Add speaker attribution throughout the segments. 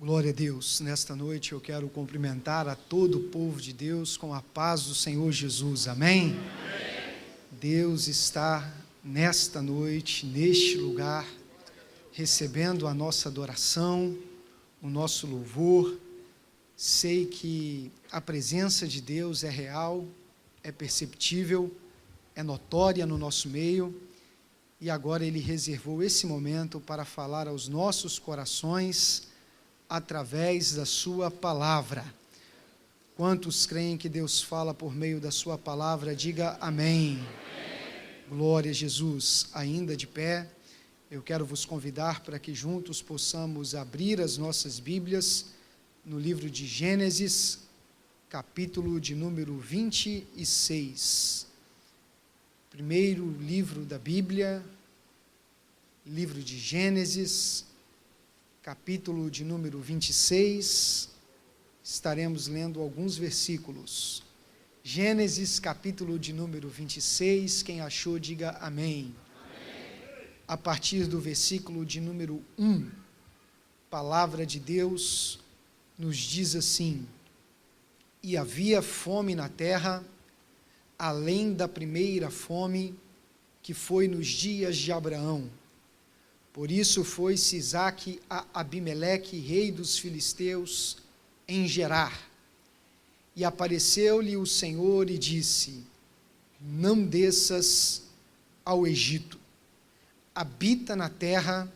Speaker 1: Glória a Deus. Nesta noite eu quero cumprimentar a todo o povo de Deus com a paz do Senhor Jesus. Amém? Amém. Deus está nesta noite, neste lugar, recebendo a nossa adoração, o nosso louvor. Sei que a presença de Deus é real, é perceptível, é notória no nosso meio, e agora Ele reservou esse momento para falar aos nossos corações através da sua palavra. Quantos creem que Deus fala por meio da sua palavra? Diga amém. Amém. Glória a Jesus. Ainda de pé, eu quero vos convidar para que juntos possamos abrir as nossas Bíblias no livro de Gênesis, capítulo de número 26. Primeiro livro da Bíblia, livro de Gênesis, capítulo de número 26, estaremos lendo alguns versículos. Gênesis, capítulo de número 26, quem achou, diga amém. Amém. A partir do versículo de número 1, palavra de Deus nos diz assim: E havia fome na terra, além da primeira fome, que foi nos dias de Abraão. Por isso foi-se Isaque a Abimeleque, rei dos filisteus, em Gerar. E apareceu-lhe o Senhor e disse: Não desças ao Egito, habita na terra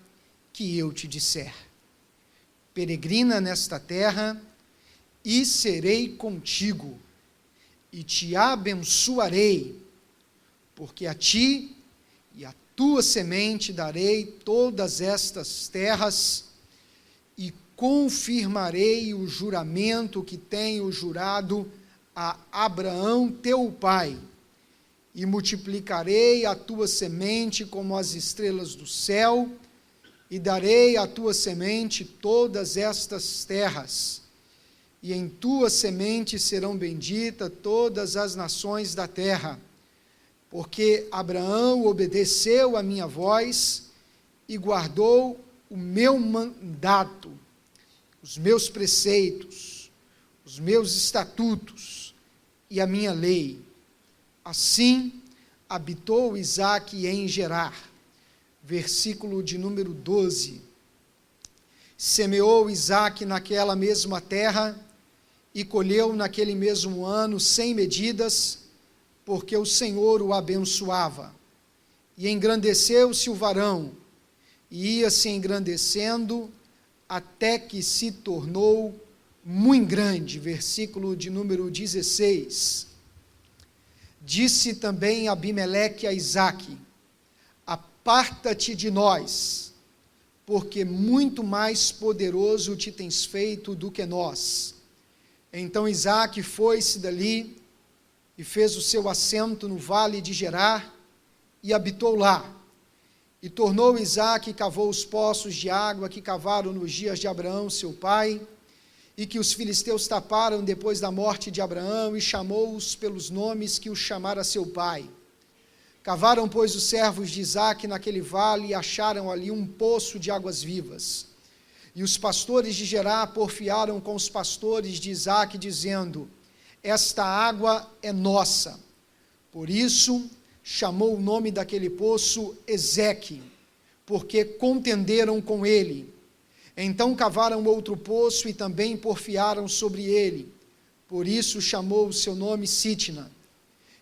Speaker 1: que eu te disser. Peregrina nesta terra, e serei contigo, e te abençoarei, porque a ti e a tua semente darei todas estas terras, e confirmarei o juramento que tenho jurado a Abraão teu pai, e multiplicarei a tua semente como as estrelas do céu, e darei à tua semente todas estas terras, e em tua semente serão benditas todas as nações da terra, porque Abraão obedeceu a minha voz e guardou o meu mandato, os meus preceitos, os meus estatutos e a minha lei. Assim habitou Isaque em Gerar. Versículo de número 12. Semeou Isaque naquela mesma terra e colheu naquele mesmo ano 100 medidas, porque o Senhor o abençoava. E engrandeceu-se o varão, e ia se engrandecendo, até que se tornou muito grande. Versículo de número 16. Disse também Abimeleque a Isaque: Aparta-te de nós, porque muito mais poderoso te tens feito do que nós. Então Isaque foi-se dali, e fez o seu assento no vale de Gerar, e habitou lá. E tornou Isaque e cavou os poços de água que cavaram nos dias de Abraão, seu pai, e que os filisteus taparam depois da morte de Abraão, e chamou-os pelos nomes que os chamara seu pai. Cavaram, pois, os servos de Isaque naquele vale, e acharam ali um poço de águas vivas. E os pastores de Gerar porfiaram com os pastores de Isaque, dizendo: Esta água é nossa. Por isso chamou o nome daquele poço Ezeque, porque contenderam com ele. Então cavaram outro poço e também porfiaram sobre ele. Por isso chamou o seu nome Sitna.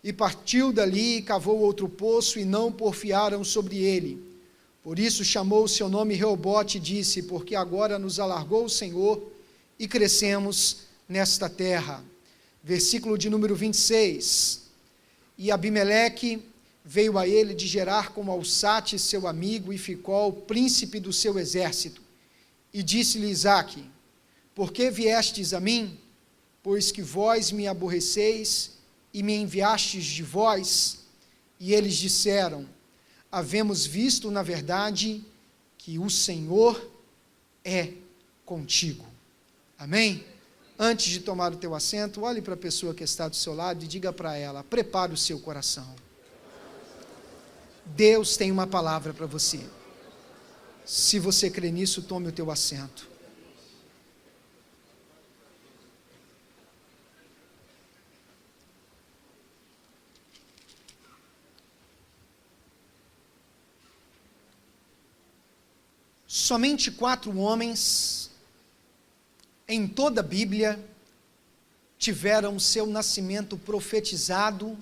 Speaker 1: E partiu dali e cavou outro poço e não porfiaram sobre ele. Por isso chamou o seu nome Reobote e disse: Porque agora nos alargou o Senhor e crescemos nesta terra. Versículo de número 26. E Abimeleque veio a ele de Gerar com Alçate, seu amigo, e Ficol, príncipe do seu exército. E disse-lhe Isaque: Por que viestes a mim? Pois que vós me aborreceis e me enviastes de vós. E eles disseram: Havemos visto, na verdade, que o Senhor é contigo. Amém? Antes de tomar o teu assento, olhe para a pessoa que está do seu lado e diga para ela: prepare o seu coração. Deus tem uma palavra para você. Se você crê nisso, tome o teu assento. Somente 4 homens em toda a Bíblia tiveram seu nascimento profetizado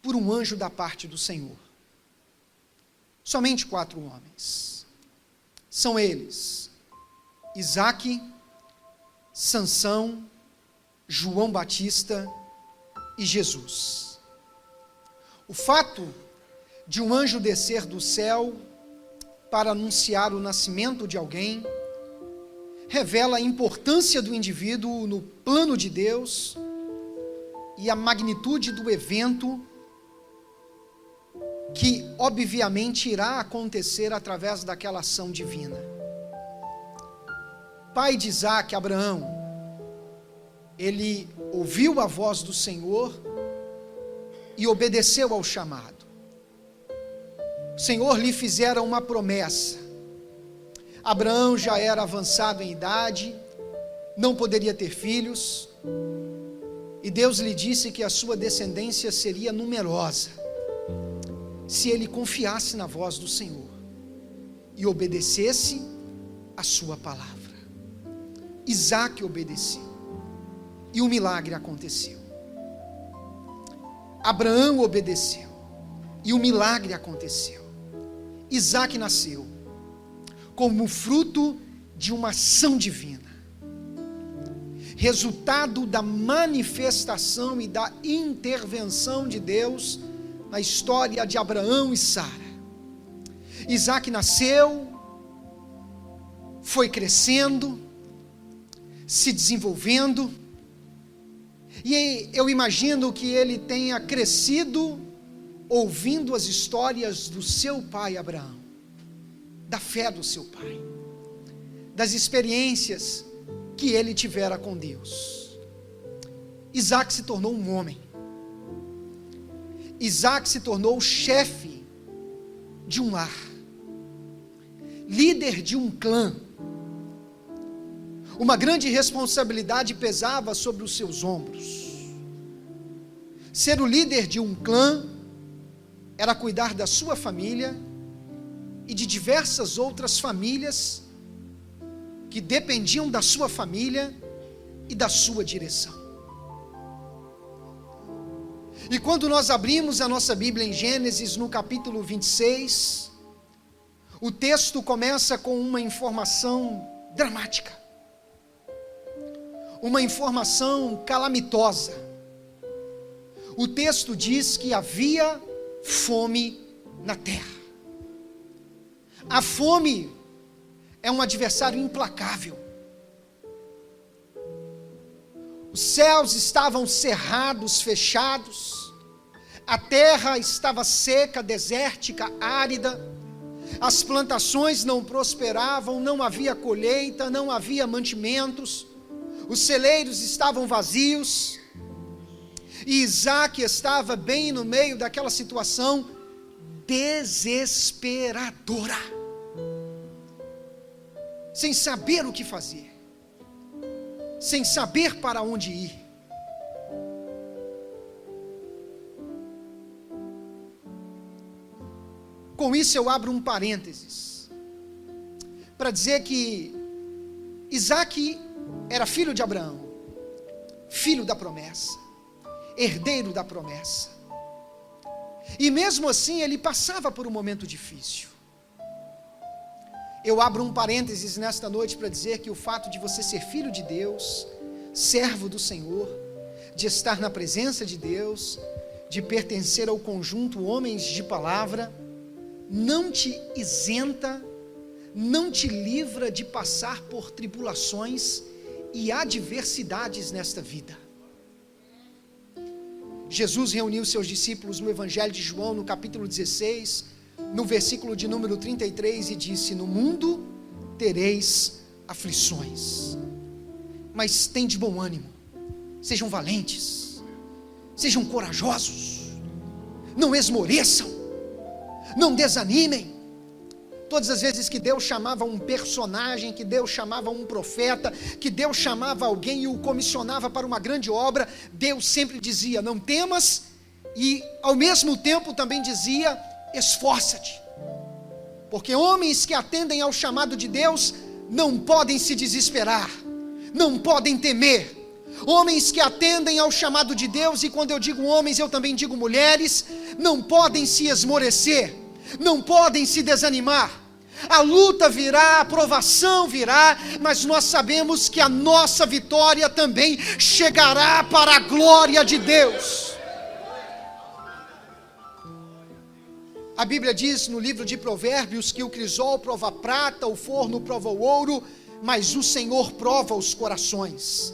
Speaker 1: por um anjo da parte do Senhor. Somente 4 homens. São eles: Isaque, Sansão, João Batista e Jesus. O fato de um anjo descer do céu para anunciar o nascimento de alguém revela a importância do indivíduo no plano de Deus e a magnitude do evento que obviamente irá acontecer através daquela ação divina. Pai de Isaque, Abraão, ele ouviu a voz do Senhor e obedeceu ao chamado. O Senhor lhe fizera uma promessa. Abraão já era avançado em idade, não poderia ter filhos, e Deus lhe disse que a sua descendência seria numerosa, se ele confiasse na voz do Senhor e obedecesse a sua palavra. Isaque obedeceu, e o milagre aconteceu. Abraão obedeceu, e o milagre aconteceu. Isaque nasceu como fruto de uma ação divina, resultado da manifestação e da intervenção de Deus na história de Abraão e Sara. Isaque nasceu, foi crescendo, se desenvolvendo, e eu imagino que ele tenha crescido ouvindo as histórias do seu pai Abraão, da fé do seu pai, das experiências que ele tivera com Deus. Isaque se tornou um homem. Isaque se tornou chefe de um lar, líder de um clã. Uma grande responsabilidade pesava sobre os seus ombros. Ser o líder de um clã era cuidar da sua família e de diversas outras famílias que dependiam da sua família e da sua direção. E quando nós abrimos a nossa Bíblia em Gênesis, no capítulo 26, o texto começa com uma informação dramática, uma informação calamitosa. O texto diz que havia fome na terra. A fome é um adversário implacável. Os céus estavam cerrados, fechados, a terra estava seca, desértica, árida, as plantações não prosperavam, não havia colheita, não havia mantimentos, os celeiros estavam vazios, e Isaque estava bem no meio daquela situação desesperadora, sem saber o que fazer, sem saber para onde ir. Com isso eu abro um parênteses, para dizer que Isaque era filho de Abraão, filho da promessa, herdeiro da promessa, e mesmo assim ele passava por um momento difícil. Eu abro um parênteses nesta noite para dizer que o fato de você ser filho de Deus, servo do Senhor, de estar na presença de Deus, de pertencer ao conjunto homens de palavra, não te isenta, não te livra de passar por tribulações e adversidades nesta vida. Jesus reuniu seus discípulos no Evangelho de João, no capítulo 16, no versículo de número 33, e disse: no mundo tereis aflições, mas tende bom ânimo, sejam valentes, sejam corajosos, não esmoreçam, não desanimem. Todas as vezes que Deus chamava um personagem, que Deus chamava um profeta, que Deus chamava alguém e o comissionava para uma grande obra, Deus sempre dizia: não temas, e ao mesmo tempo também dizia: esforça-te. Porque homens que atendem ao chamado de Deus não podem se desesperar, não podem temer. Homens que atendem ao chamado de Deus, e quando eu digo homens, eu também digo mulheres, não podem se esmorecer, não podem se desanimar. A luta virá, a provação virá, mas nós sabemos que a nossa vitória também chegará para a glória de Deus. A Bíblia diz no livro de Provérbios que o crisol prova a prata, o forno prova o ouro, mas o Senhor prova os corações.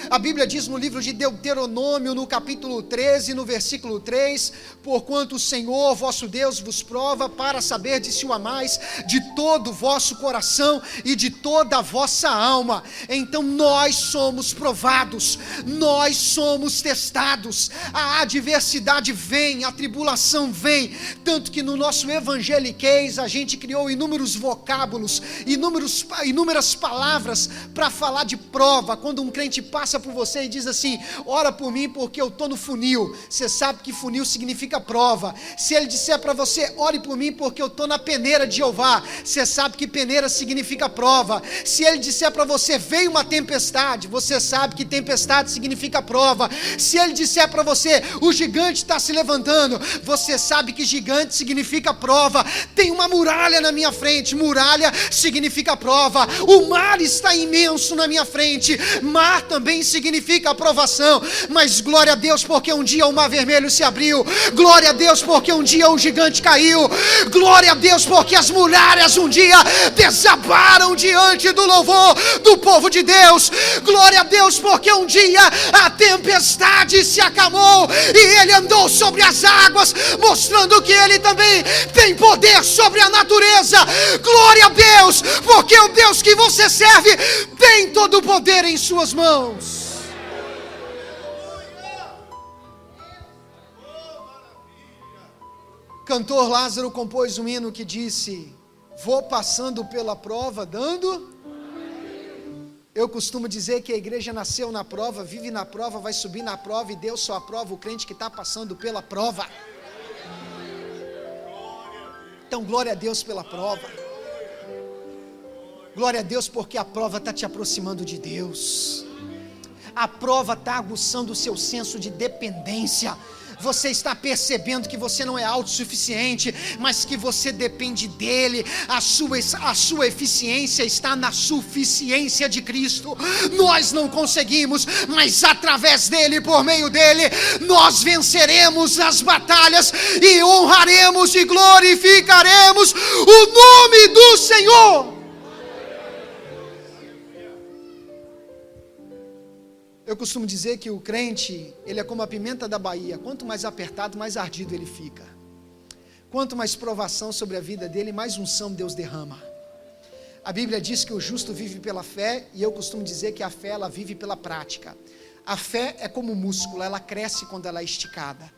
Speaker 1: A Bíblia diz no livro de Deuteronômio, no capítulo 13, no versículo 3, porquanto o Senhor vosso Deus vos prova para saber se o amais de todo o vosso coração e de toda a vossa alma. Então nós somos provados, nós somos testados, a adversidade vem, a tribulação vem, tanto que no nosso evangeliquez a gente criou inúmeros vocábulos, inúmeras palavras para falar de prova. Quando um crente passa por você e diz assim: ora por mim porque eu estou no funil, você sabe que funil significa prova. Se ele disser para você: ore por mim porque eu estou na peneira de Jeová, você sabe que peneira significa prova. Se ele disser para você: veio uma tempestade, você sabe que tempestade significa prova. Se ele disser para você: o gigante está se levantando, você sabe que gigante significa prova. Tem uma muralha na minha frente, muralha significa prova. O mar está imenso na minha frente, mar também significa aprovação. Mas glória a Deus porque um dia o mar vermelho se abriu, glória a Deus porque um dia o gigante caiu, glória a Deus porque as muralhas um dia desabaram diante do louvor do povo de Deus, glória a Deus porque um dia a tempestade se acalmou e ele andou sobre as águas, mostrando que ele também tem poder sobre a natureza. Glória a Deus porque o Deus que você serve tem todo o poder em suas mãos. Cantor Lázaro compôs um hino que disse: vou passando pela prova dando. Eu costumo dizer que a igreja nasceu na prova, vive na prova, vai subir na prova, e Deus só aprova o crente que está passando pela prova. Então glória a Deus pela prova, glória a Deus porque a prova está te aproximando de Deus, a prova está aguçando o seu senso de dependência. Você está percebendo que você não é autossuficiente, mas que você depende dele. A sua eficiência está na suficiência de Cristo. Nós não conseguimos, mas através dele, por meio dele, nós venceremos as batalhas e honraremos e glorificaremos o nome do Senhor. Eu costumo dizer que o crente, ele é como a pimenta da Bahia: quanto mais apertado, mais ardido ele fica. Quanto mais provação sobre a vida dele, mais unção Deus derrama. A Bíblia diz que o justo vive pela fé, e eu costumo dizer que a fé, ela vive pela prática. A fé é como um músculo, ela cresce quando ela é esticada.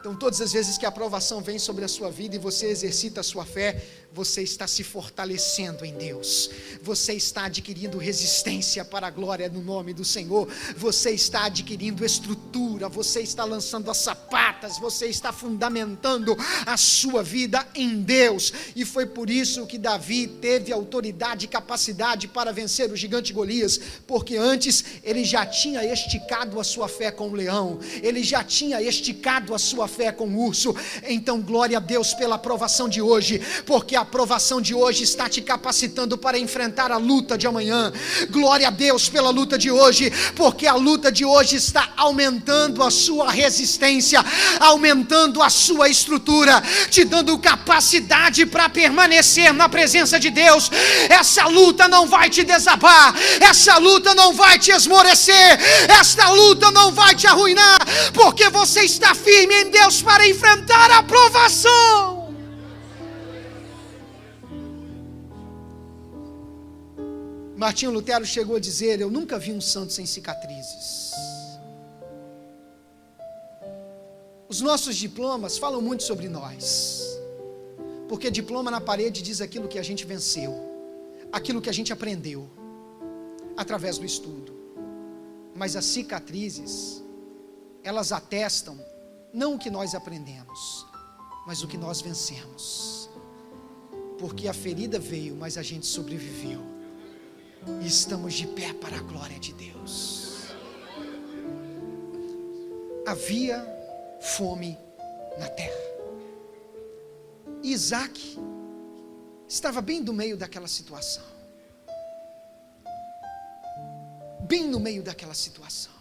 Speaker 1: Então todas as vezes que a provação vem sobre a sua vida e você exercita a sua fé, você está se fortalecendo em Deus, você está adquirindo resistência para a glória no nome do Senhor, você está adquirindo estrutura, você está lançando as sapatas, você está fundamentando a sua vida em Deus. E foi por isso que Davi teve autoridade e capacidade para vencer o gigante Golias, porque antes ele já tinha esticado a sua fé com o leão, ele já tinha esticado a sua fé com o urso. Então glória a Deus pela aprovação de hoje, porque a aprovação de hoje está te capacitando para enfrentar a luta de amanhã. Glória a Deus pela luta de hoje, porque a luta de hoje está aumentando a sua resistência, aumentando a sua estrutura, te dando capacidade para permanecer na presença de Deus. Essa luta não vai te desabar, essa luta não vai te esmorecer, esta luta não vai te arruinar, porque você está firme em Deus para enfrentar a provação. Martinho Lutero chegou a dizer: eu nunca vi um santo sem cicatrizes. Os nossos diplomas falam muito sobre nós, porque diploma na parede diz aquilo que a gente venceu, aquilo que a gente aprendeu através do estudo. Mas as cicatrizes, elas atestam não o que nós aprendemos, mas o que nós vencemos. porque a ferida veio, mas a gente sobreviveu, e estamos de pé para a glória de Deus. Havia fome na terra. E Isaac estava bem no meio daquela situação. Bem no meio daquela situação.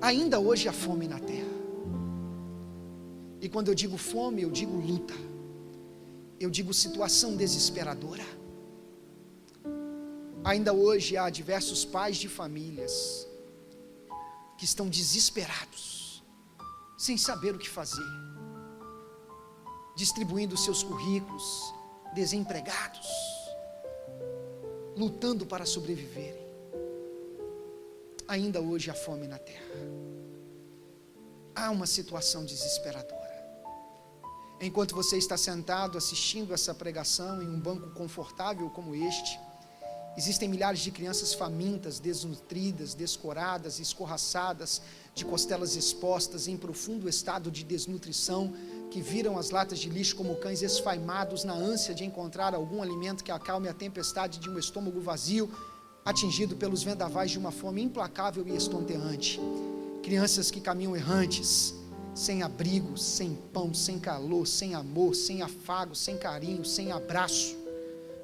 Speaker 1: Ainda hoje há fome na terra. E quando eu digo fome, eu digo luta. Eu digo situação desesperadora. Ainda hoje há diversos pais de famílias que estão desesperados, sem saber o que fazer, distribuindo seus currículos, desempregados, lutando para sobreviverem. Ainda hoje há fome na terra. Há uma situação desesperadora. Enquanto você está sentado assistindo essa pregação em um banco confortável como este, existem milhares de crianças famintas, desnutridas, descoradas, escorraçadas, de costelas expostas, em profundo estado de desnutrição, que viram as latas de lixo como cães esfaimados na ânsia de encontrar algum alimento que acalme a tempestade de um estômago vazio, atingido pelos vendavais de uma fome implacável e estonteante. Crianças que caminham errantes, sem abrigo, sem pão, sem calor, sem amor, sem afago, sem carinho, sem abraço,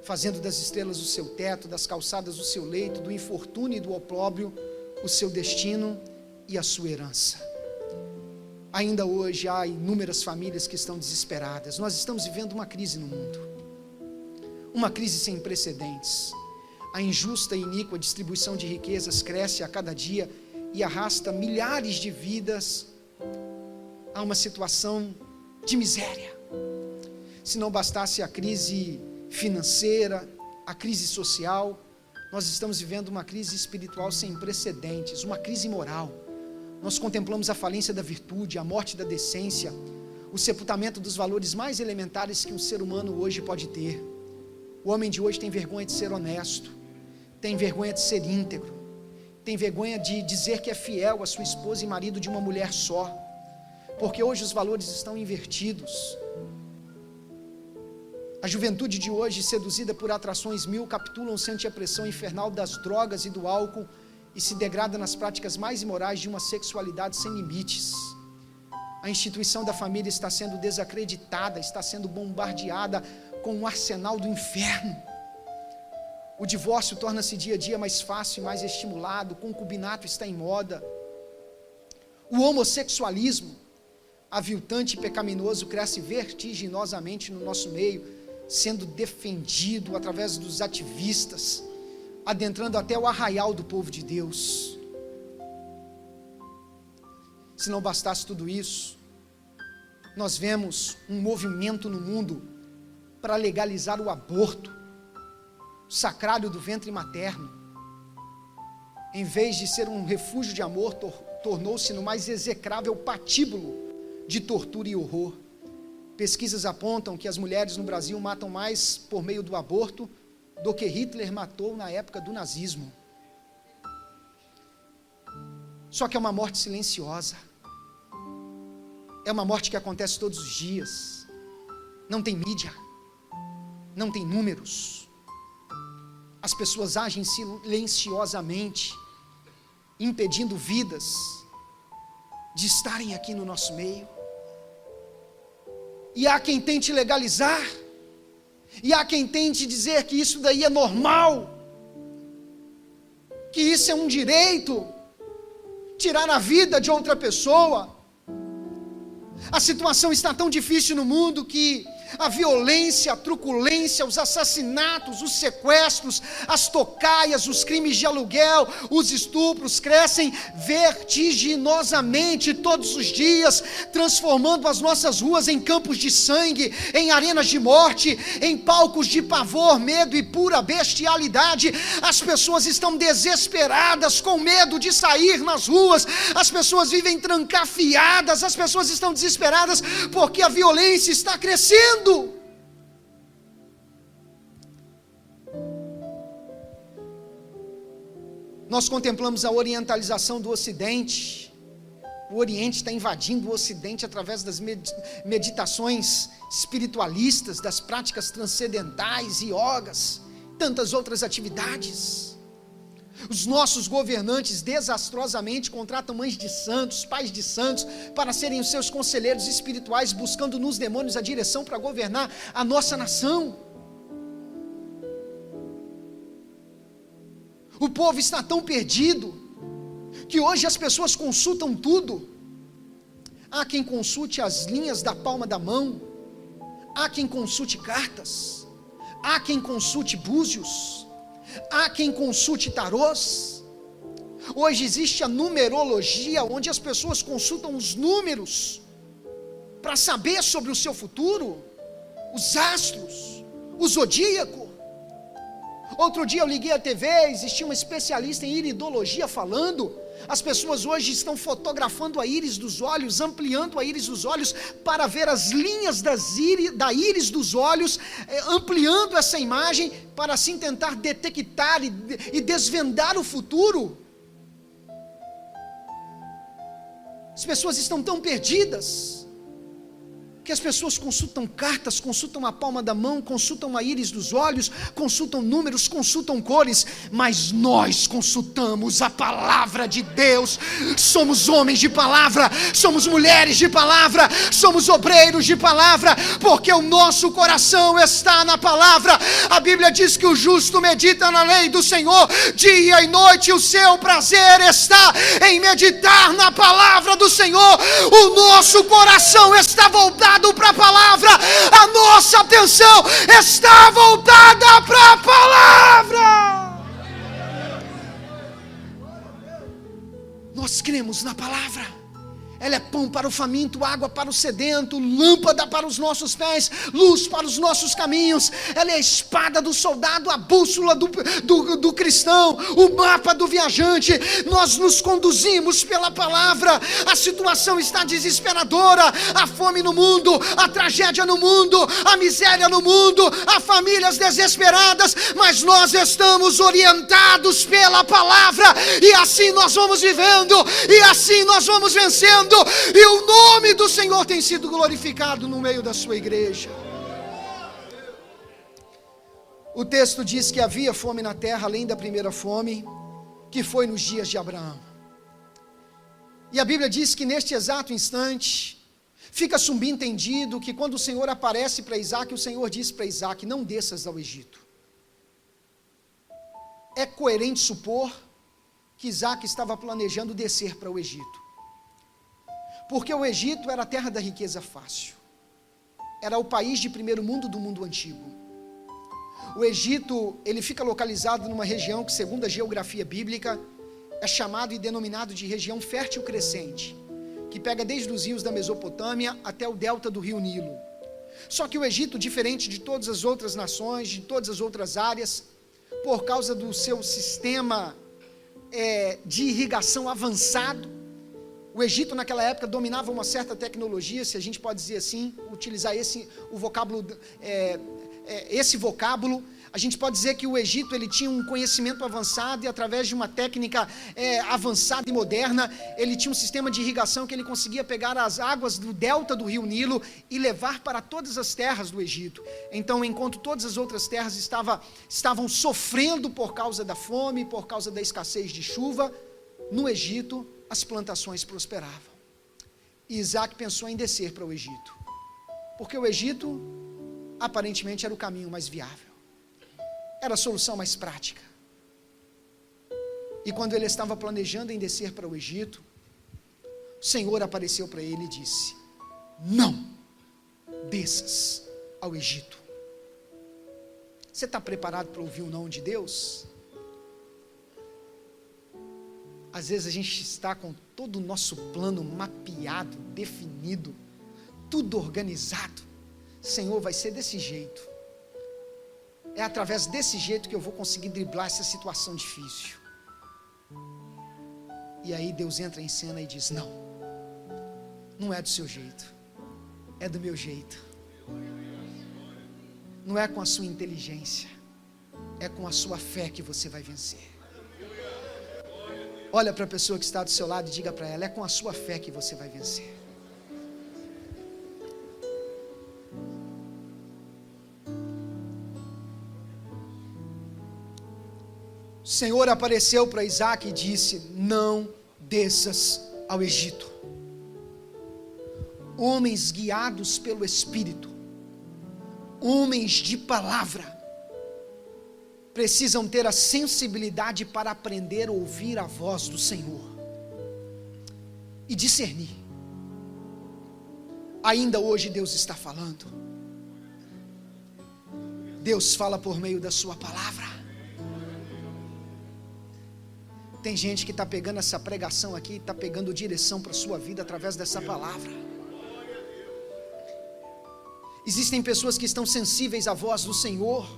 Speaker 1: fazendo das estrelas o seu teto, das calçadas o seu leito, do infortúnio e do opróbrio o seu destino e a sua herança. Ainda hoje há inúmeras famílias que estão desesperadas. Nós estamos vivendo uma crise no mundo, uma crise sem precedentes. A injusta e iníqua distribuição de riquezas cresce a cada dia e arrasta milhares de vidas a uma situação de miséria. Se não bastasse a crise financeira, a crise social, nós estamos vivendo uma crise espiritual sem precedentes, uma crise moral. Nós contemplamos a falência da virtude, a morte da decência, o sepultamento dos valores mais elementares que um ser humano hoje pode ter. O homem de hoje tem vergonha de ser honesto, tem vergonha de ser íntegro, tem vergonha de dizer que é fiel à sua esposa e marido de uma mulher só, porque hoje os valores estão invertidos. A juventude de hoje, seduzida por atrações mil, capitulam-se ante a pressão infernal das drogas e do álcool e se degrada nas práticas mais imorais de uma sexualidade sem limites. A instituição da família está sendo desacreditada, está sendo bombardeada com um arsenal do inferno. O divórcio torna-se dia a dia mais fácil e mais estimulado, o concubinato está em moda. O homossexualismo, aviltante e pecaminoso, cresce vertiginosamente no nosso meio, sendo defendido através dos ativistas, adentrando até o arraial do povo de Deus. Se não bastasse tudo isso, nós vemos um movimento no mundo para legalizar o aborto, o sacrário do ventre materno. Em vez de ser um refúgio de amor, tornou-se no mais execrável patíbulo de tortura e horror. Pesquisas apontam que as mulheres no Brasil matam mais por meio do aborto do que Hitler matou na época do nazismo. Só que é uma morte silenciosa. É uma morte que acontece todos os dias. Não tem mídia, não tem números. As pessoas agem silenciosamente, impedindo vidas de estarem aqui no nosso meio. E há quem tente legalizar, e há quem tente dizer que isso daí é normal, que isso é um direito, tirar a vida de outra pessoa. A situação está tão difícil no mundo que a violência, a truculência, os assassinatos, os sequestros, as tocaias, os crimes de aluguel, os estupros crescem vertiginosamente todos os dias, transformando as nossas ruas em campos de sangue, em arenas de morte, em palcos de pavor, medo e pura bestialidade. As pessoas estão desesperadas, com medo de sair nas ruas, as pessoas vivem trancafiadas, as pessoas estão desesperadas porque a violência está crescendo. Nós contemplamos a orientalização do Ocidente, O Oriente está invadindo o Ocidente através das meditações espiritualistas, das práticas transcendentais, yogas, tantas outras atividades. Os nossos governantes desastrosamente contratam mães de santos, pais de santos, para serem os seus conselheiros espirituais, buscando nos demônios a direção para governar a nossa nação. O povo está tão perdido, que hoje as pessoas consultam tudo. Há quem consulte as linhas da palma da mão, há quem consulte cartas, há quem consulte búzios, há quem consulte tarôs. Hoje existe a numerologia, onde as pessoas consultam os números para saber sobre o seu futuro, os astros, o zodíaco. Outro dia eu liguei a TV, existia uma especialista em iridologia falando. As pessoas hoje estão fotografando a íris dos olhos, ampliando a íris dos olhos, para ver as linhas da íris dos olhos, ampliando essa imagem, para assim tentar detectar e desvendar o futuro. As pessoas estão tão perdidas, que as pessoas consultam cartas, consultam a palma da mão, consultam a íris dos olhos, consultam números, consultam cores, mas nós consultamos a palavra de Deus. Somos homens de palavra, somos mulheres de palavra, somos obreiros de palavra, porque o nosso coração está na palavra. A Bíblia diz que o justo medita na lei do Senhor dia e noite, o seu prazer está em meditar na palavra do Senhor. O nosso coração está voltado para a palavra, a nossa atenção está voltada para a palavra. Nós cremos na palavra. Ela é pão para o faminto, água para o sedento, lâmpada para os nossos pés, luz para os nossos caminhos. Ela é a espada do soldado, a bússola do cristão, o mapa do viajante. Nós nos conduzimos pela palavra. A situação está desesperadora, a fome no mundo, a tragédia no mundo, a miséria no mundo, há famílias desesperadas, mas nós estamos orientados pela palavra, e assim nós vamos vivendo, e assim nós vamos vencendo. E o nome do Senhor tem sido glorificado no meio da sua igreja. O texto diz que havia fome na terra, além da primeira fome, que foi nos dias de Abraão. E a Bíblia diz que neste exato instante, fica subentendido que quando o Senhor aparece para Isaac, o Senhor diz para Isaac: não desças ao Egito. É coerente supor que Isaac estava planejando descer para o Egito, porque o Egito era a terra da riqueza fácil, era o país de primeiro mundo do mundo antigo. O Egito, ele fica localizado numa região que, segundo a geografia bíblica, é chamado e denominado de região fértil crescente, que pega desde os rios da Mesopotâmia até o delta do rio Nilo. Só que o Egito, diferente de todas as outras nações, de todas as outras áreas, por causa do seu sistema de irrigação avançado, o Egito naquela época dominava uma certa tecnologia, se a gente pode dizer assim, utilizar esse vocábulo, a gente pode dizer que o Egito ele tinha um conhecimento avançado, e através de uma técnica avançada e moderna, ele tinha um sistema de irrigação que ele conseguia pegar as águas do delta do rio Nilo e levar para todas as terras do Egito. Então, enquanto todas as outras terras estavam sofrendo por causa da fome, por causa da escassez de chuva, no Egito as plantações prosperavam. E Isaac pensou em descer para o Egito, porque o Egito aparentemente era o caminho mais viável, era a solução mais prática. E quando ele estava planejando em descer para o Egito, o Senhor apareceu para ele e disse: não desças ao Egito. Você está preparado para ouvir o não de Deus? Às vezes a gente está com todo o nosso plano mapeado, definido, tudo organizado. Senhor, vai ser desse jeito. É através desse jeito que eu vou conseguir driblar essa situação difícil. E aí Deus entra em cena e diz: não, não é do seu jeito, é do meu jeito. Não é com a sua inteligência, é com a sua fé que você vai vencer. Olha para a pessoa que está do seu lado e diga para ela: é com a sua fé que você vai vencer. O Senhor apareceu para Isaac e disse: não desças ao Egito. Homens guiados pelo Espírito, homens de palavra, precisam ter a sensibilidade para aprender a ouvir a voz do Senhor e discernir. Ainda hoje Deus está falando. Deus fala por meio da sua palavra. Tem gente que está pegando essa pregação aqui, está pegando direção para a sua vida através dessa palavra. Existem pessoas que estão sensíveis à voz do Senhor.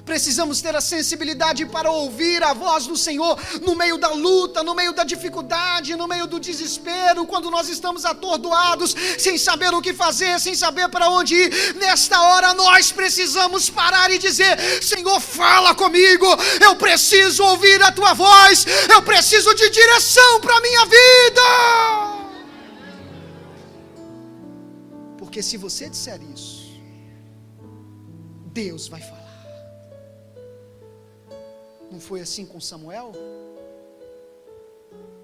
Speaker 1: Precisamos ter a sensibilidade para ouvir a voz do Senhor no meio da luta, no meio da dificuldade, no meio do desespero, quando nós estamos atordoados, sem saber o que fazer, sem saber para onde ir. Nesta hora nós precisamos parar e dizer: Senhor, fala comigo, eu preciso ouvir a tua voz, eu preciso de direção para a minha vida. Porque se você disser isso, Deus vai falar. Não foi assim com Samuel?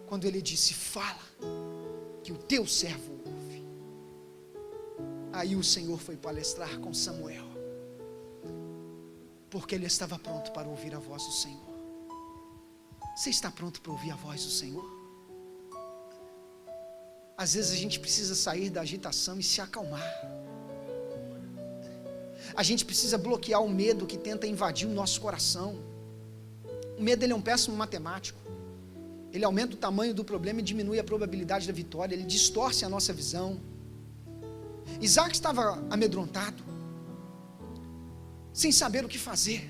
Speaker 1: Quando ele disse: fala, que o teu servo ouve. Aí o Senhor foi palestrar com Samuel, porque ele estava pronto para ouvir a voz do Senhor. Você está pronto para ouvir a voz do Senhor? Às vezes a gente precisa sair da agitação e se acalmar. A gente precisa bloquear o medo que tenta invadir o nosso coração. O medo, ele é um péssimo matemático. Ele aumenta o tamanho do problema e diminui a probabilidade da vitória. Ele distorce a nossa visão. Isaac estava amedrontado, sem saber o que fazer.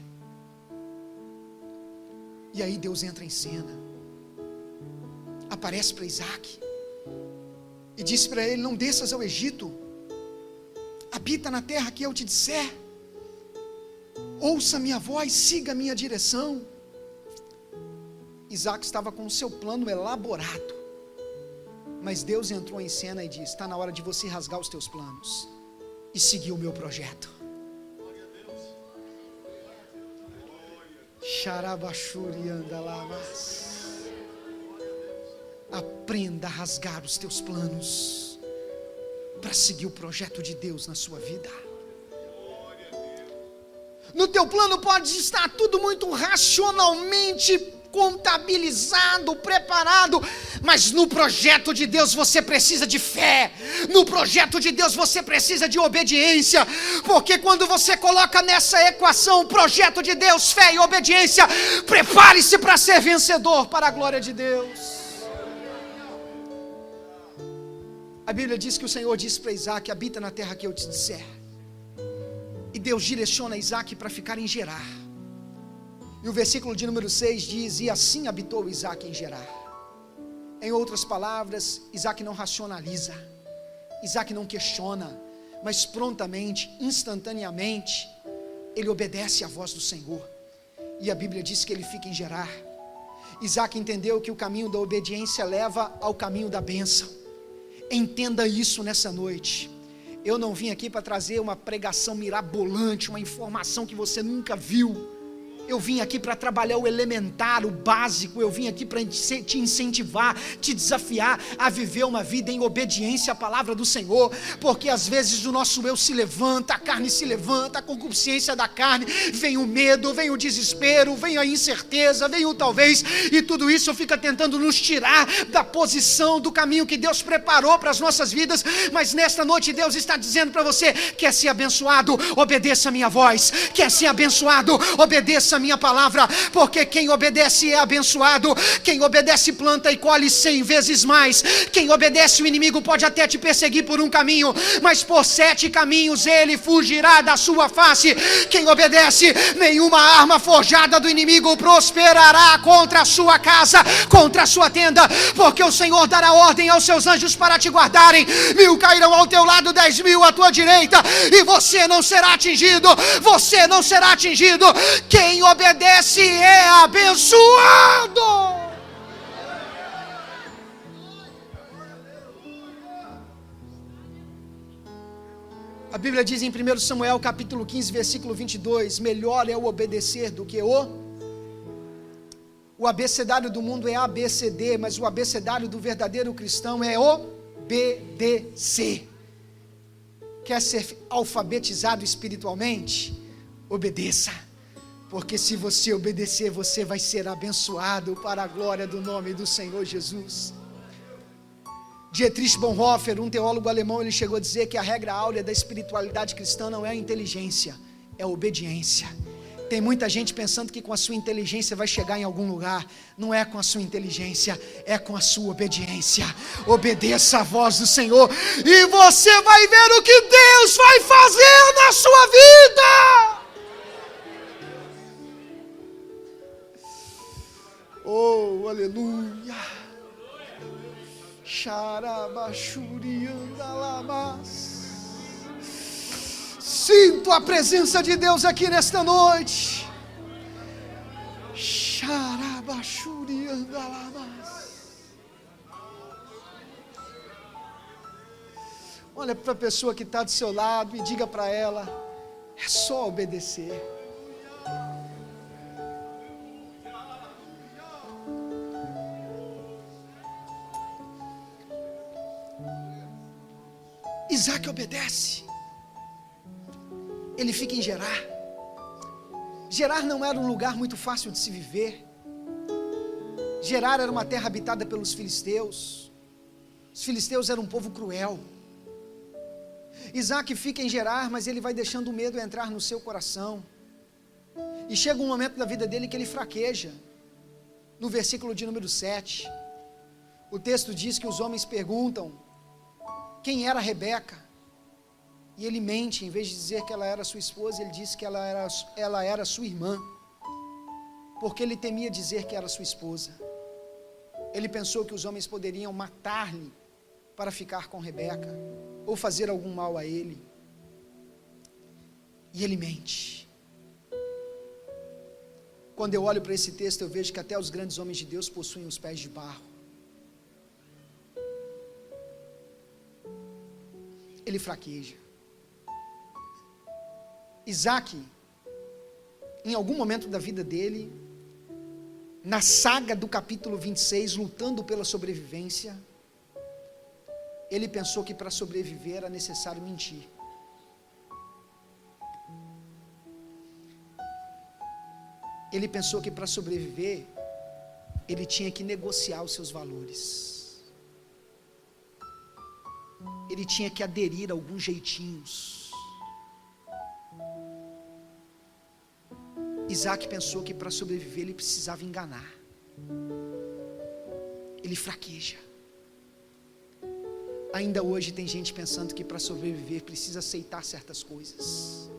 Speaker 1: E aí Deus entra em cena, aparece para Isaac e disse para ele: não desças ao Egito, habita na terra que eu te disser, ouça a minha voz, siga a minha direção. Isaac estava com o seu plano elaborado, mas Deus entrou em cena e disse: está na hora de você rasgar os teus planos e seguir o meu projeto. Aprenda a rasgar os teus planos para seguir o projeto de Deus na sua vida. No teu plano pode estar tudo muito racionalmente contabilizado, preparado, mas no projeto de Deus você precisa de fé, no projeto de Deus você precisa de obediência, porque quando você coloca nessa equação o projeto de Deus, fé e obediência, prepare-se para ser vencedor para a glória de Deus. A Bíblia diz que o Senhor disse para Isaac: habita na terra que eu te disser. E Deus direciona Isaac para ficar em Gerar. E o versículo de número 6 diz: e assim habitou Isaac em Gerar. Em outras palavras, Isaac não racionaliza, Isaac não questiona, mas prontamente, instantaneamente, ele obedece à voz do Senhor. E a Bíblia diz que ele fica em Gerar. Isaac entendeu que o caminho da obediência leva ao caminho da bênção. Entenda isso nessa noite. Eu não vim aqui para trazer uma pregação mirabolante, uma informação que você nunca viu. Eu vim aqui para trabalhar o elementar, o básico. Eu vim aqui para te incentivar, te desafiar a viver uma vida em obediência à palavra do Senhor, porque às vezes o nosso eu se levanta, a carne se levanta, a concupiscência da carne, vem o medo, vem o desespero, vem a incerteza, vem o talvez, e tudo isso fica tentando nos tirar da posição, do caminho que Deus preparou para as nossas vidas. Mas nesta noite Deus está dizendo para você: quer ser abençoado? Obedeça a minha voz. Quer ser abençoado? Obedeça a minha palavra, porque quem obedece é abençoado. Quem obedece planta e colhe 100 vezes mais. Quem obedece, o inimigo pode até te perseguir por um caminho, mas por 7 caminhos ele fugirá da sua face. Quem obedece, nenhuma arma forjada do inimigo prosperará contra a sua casa, contra a sua tenda, porque o Senhor dará ordem aos seus anjos para te guardarem. 1000 cairão ao teu lado, 10.000 à tua direita, e você não será atingido. Você não será atingido. Quem obedece é abençoado. A Bíblia diz em 1 Samuel capítulo 15, versículo 22, melhor é o obedecer do que o abecedário do mundo é ABCD, mas o abecedário do verdadeiro cristão é obedecer. Quer ser alfabetizado espiritualmente? Obedeça, porque se você obedecer, você vai ser abençoado para a glória do nome do Senhor Jesus. Dietrich Bonhoeffer, um teólogo alemão, ele chegou a dizer que a regra áurea da espiritualidade cristã não é a inteligência, é a obediência. Tem muita gente pensando que com a sua inteligência vai chegar em algum lugar. Não é com a sua inteligência, é com a sua obediência. Obedeça a voz do Senhor e você vai ver o que Deus vai fazer na sua vida. Oh, aleluia. Xarabachuriandalamas. Sinto a presença de Deus aqui nesta noite. Olha para a pessoa que está do seu lado e diga para ela: é só obedecer. Isaac obedece. Ele fica em Gerar. Gerar não era um lugar muito fácil de se viver. Gerar era uma terra habitada pelos filisteus. Os filisteus eram um povo cruel. Isaac fica em Gerar, mas ele vai deixando o medo entrar no seu coração. E chega um momento da vida dele que ele fraqueja. No versículo de número 7, o texto diz que os homens perguntam quem era Rebeca. E ele mente, em vez de dizer que ela era sua esposa, ele disse que ela era sua irmã, porque ele temia dizer que era sua esposa. Ele pensou que os homens poderiam matar-lhe para ficar com Rebeca, ou fazer algum mal a ele. E ele mente. Quando eu olho para esse texto, eu vejo que até os grandes homens de Deus possuem os pés de barro. Ele fraqueja. Isaac, em algum momento da vida dele, na saga do capítulo 26, lutando pela sobrevivência, ele pensou que para sobreviver era necessário mentir. Ele pensou que para sobreviver, ele tinha que negociar os seus valores. Ele tinha que aderir a alguns jeitinhos. Isaac pensou que para sobreviver ele precisava enganar. Ele fraqueja. Ainda hoje tem gente pensando que para sobreviver precisa aceitar certas coisas.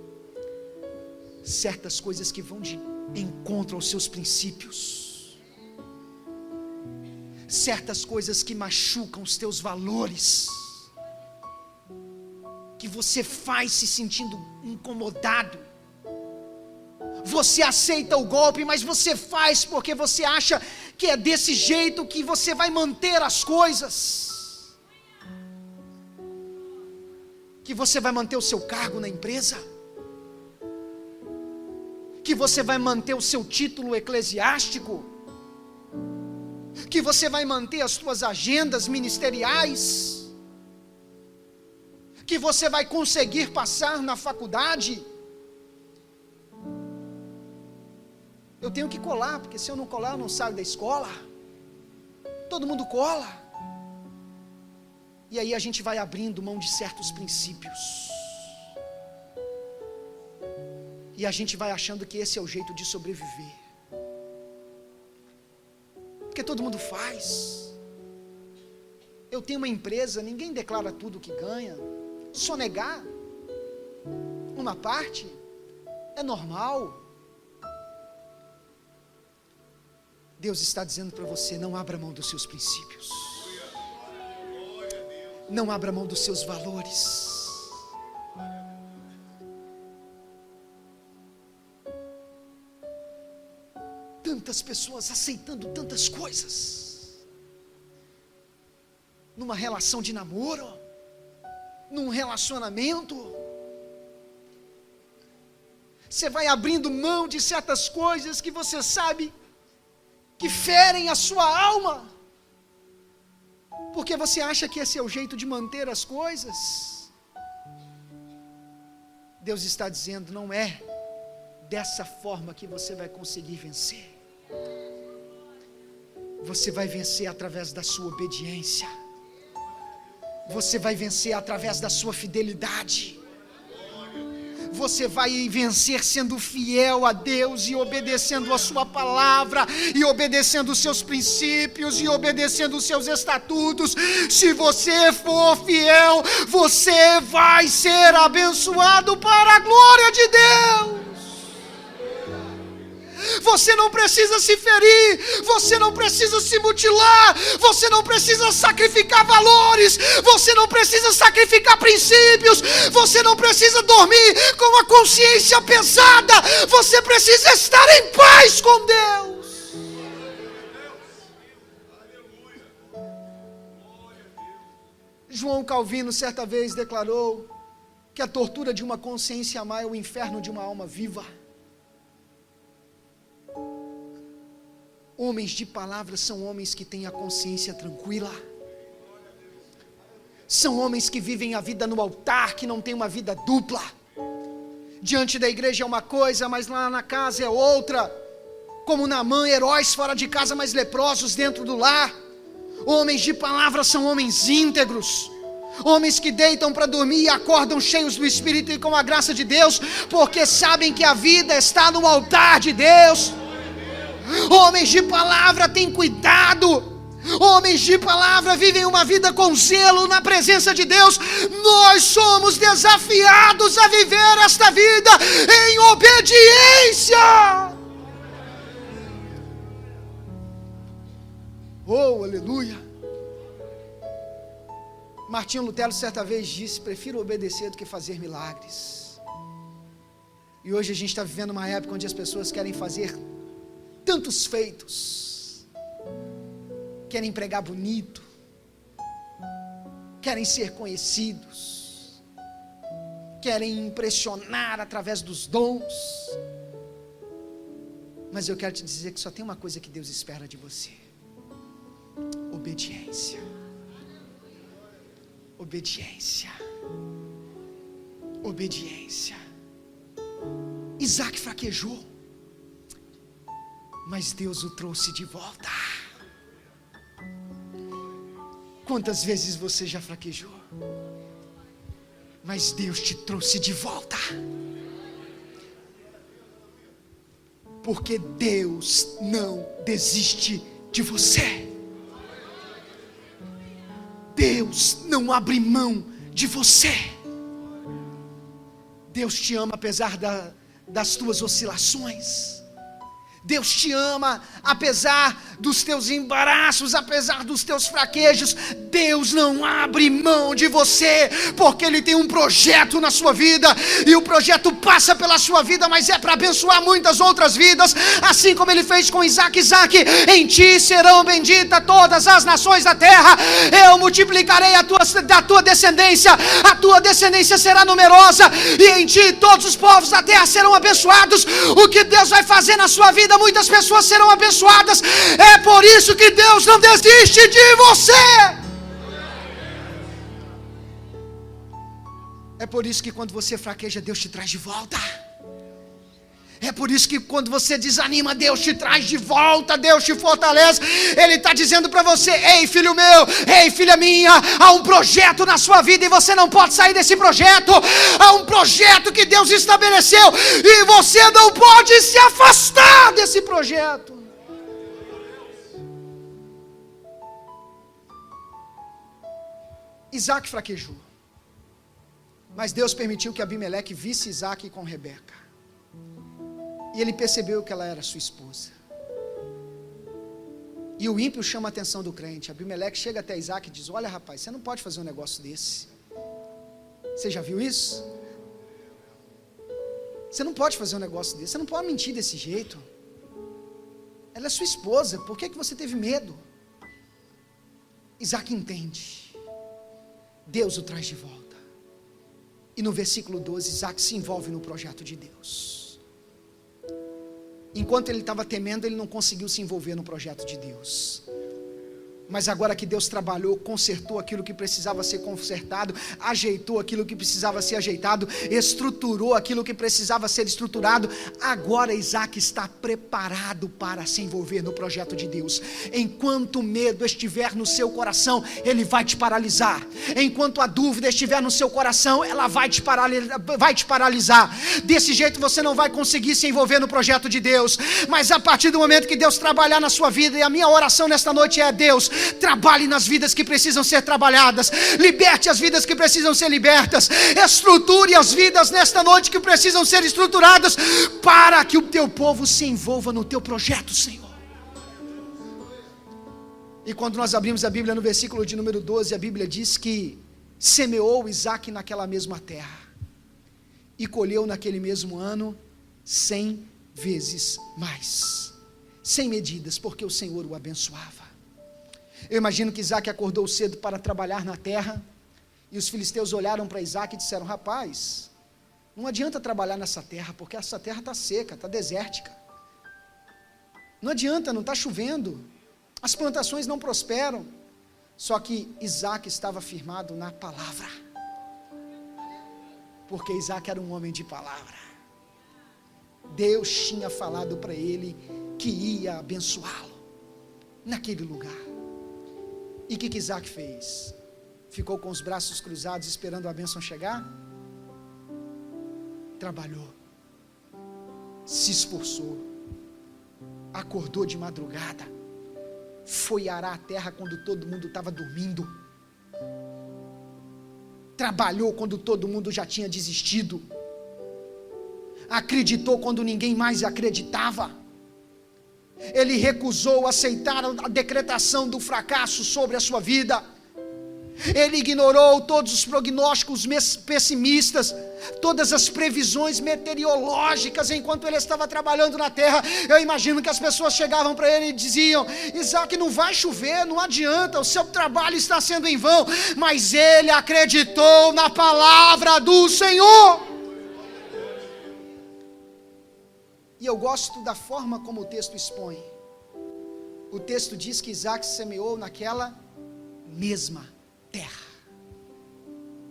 Speaker 1: Certas coisas que vão de encontro aos seus princípios. Certas coisas que machucam os teus valores. Que você faz se sentindo incomodado. Você aceita o golpe, mas você faz porque você acha que é desse jeito que você vai manter as coisas. Que você vai manter o seu cargo na empresa. Que você vai manter o seu título eclesiástico. Que você vai manter as suas agendas ministeriais. Que você vai conseguir passar na faculdade. Eu tenho que colar, porque se eu não colar, eu não saio da escola. Todo mundo cola. E aí a gente vai abrindo mão de certos princípios. E a gente vai achando que esse é o jeito de sobreviver. Porque todo mundo faz. Eu tenho uma empresa, ninguém declara tudo que ganha. Sonegar uma parte é normal. Deus está dizendo para você: não abra mão dos seus princípios. Não abra mão dos seus valores. tantas pessoas aceitando tantas coisas, numa relação de namoro, num relacionamento, você vai abrindo mão de certas coisas que você sabe que ferem a sua alma, porque você acha que esse é o jeito de manter as coisas. Deus está dizendo, não é dessa forma que você vai conseguir vencer. Você vai vencer através da sua obediência. Você vai vencer através da sua fidelidade. Você vai vencer sendo fiel a Deus e obedecendo a sua palavra, e obedecendo os seus princípios, e obedecendo os seus estatutos. Se você for fiel, você vai ser abençoado para a glória de Deus. Você não precisa se ferir, você não precisa se mutilar, você não precisa sacrificar valores, você não precisa sacrificar princípios, você não precisa dormir com a consciência pesada, você precisa estar em paz com Deus. João Calvino certa vez declarou que a tortura de uma consciência má é o inferno de uma alma viva. Homens de palavra são homens que têm a consciência tranquila, são homens que vivem a vida no altar, que não têm uma vida dupla. Diante da igreja é uma coisa, mas lá na casa é outra. Como Naamã, heróis fora de casa, mas leprosos dentro do lar. Homens de palavra são homens íntegros, homens que deitam para dormir e acordam cheios do Espírito e com a graça de Deus, porque sabem que a vida está no altar de Deus. Homens de palavra têm cuidado, homens de palavra vivem uma vida com zelo na presença de Deus. Nós somos desafiados a viver esta vida em obediência. Oh, aleluia. Martinho Lutero certa vez disse, prefiro obedecer do que fazer milagres. E hoje a gente está vivendo uma época onde as pessoas querem fazer tantos feitos, querem pregar bonito, querem ser conhecidos, querem impressionar através dos dons, mas eu quero te dizer que só tem uma coisa que Deus espera de você: obediência. Obediência. Obediência. Isaac fraquejou, mas Deus o trouxe de volta. Quantas vezes você já fraquejou, mas Deus te trouxe de volta, porque Deus não desiste de você. Deus não abre mão de você. Deus te ama apesar das tuas oscilações. Deus te ama apesar dos teus embaraços, apesar dos teus fraquejos. Deus não abre mão de você, porque Ele tem um projeto na sua vida, e o projeto passa pela sua vida, mas é para abençoar muitas outras vidas, assim como Ele fez com Isaac. Isaac, em ti serão benditas todas as nações da terra, eu multiplicarei da tua descendência, a tua descendência será numerosa, e em ti todos os povos da terra serão abençoados. O que Deus vai fazer na sua vida, muitas pessoas serão abençoadas. É por isso que Deus não desiste de você. É por isso que quando você fraqueja, Deus te traz de volta. É por isso que quando você desanima, Deus te traz de volta, Deus te fortalece. Ele está dizendo para você: ei filho meu, ei filha minha, há um projeto na sua vida e você não pode sair desse projeto. Há um projeto que Deus estabeleceu e você não pode se afastar desse projeto. Isaac fraquejou, mas Deus permitiu que Abimeleque visse Isaac com Rebeca, e ele percebeu que ela era sua esposa. E o ímpio chama a atenção do crente. Abimeleque chega até Isaac e diz: olha rapaz, você não pode fazer um negócio desse. Você já viu isso? Você não pode fazer um negócio desse, você não pode mentir desse jeito. ela é sua esposa, por que você teve medo? Isaac entende, Deus o traz de volta, e no versículo 12, Isaac se envolve no projeto de Deus. Enquanto ele estava temendo, ele não conseguiu se envolver no projeto de Deus. Mas agora que Deus trabalhou, consertou aquilo que precisava ser consertado, ajeitou aquilo que precisava ser ajeitado, estruturou aquilo que precisava ser estruturado, agora Isaac está preparado para se envolver no projeto de Deus. Enquanto o medo estiver no seu coração, ele vai te paralisar. Enquanto a dúvida estiver no seu coração, ela vai te paralisar. Desse jeito você não vai conseguir se envolver no projeto de Deus. Mas a partir do momento que Deus trabalhar na sua vida, e a minha oração nesta noite é: Deus, trabalhe nas vidas que precisam ser trabalhadas, liberte as vidas que precisam ser libertas, estruture as vidas nesta noite que precisam ser estruturadas, para que o teu povo se envolva no teu projeto, Senhor. E quando nós abrimos a Bíblia no versículo de número 12, a Bíblia diz que semeou Isaac naquela mesma terra, e colheu naquele mesmo ano 100 vezes mais, sem medidas, porque o Senhor o abençoava. Eu imagino que Isaac acordou cedo para trabalhar na terra, e os filisteus olharam para Isaac e disseram: rapaz, não adianta trabalhar nessa terra, porque essa terra está seca, está desértica, não adianta, não está chovendo, as plantações não prosperam. Só que Isaac estava firmado na palavra, porque Isaac era um homem de palavra. Deus tinha falado para ele que ia abençoá-lo naquele lugar. E o que Isaac fez? Ficou com os braços cruzados esperando a bênção chegar? Trabalhou, se esforçou, acordou de madrugada, foi arar a terra quando todo mundo estava dormindo, trabalhou quando todo mundo já tinha desistido, acreditou quando ninguém mais acreditava. Ele recusou aceitar a decretação do fracasso sobre a sua vida. Ele ignorou todos os prognósticos pessimistas, todas as previsões meteorológicas enquanto ele estava trabalhando na terra. Eu imagino que as pessoas chegavam para ele e diziam: Isaac, não vai chover, não adianta, o seu trabalho está sendo em vão. Mas ele acreditou na palavra do Senhor. E eu gosto da forma como o texto expõe. O texto diz que Isaac semeou naquela mesma terra.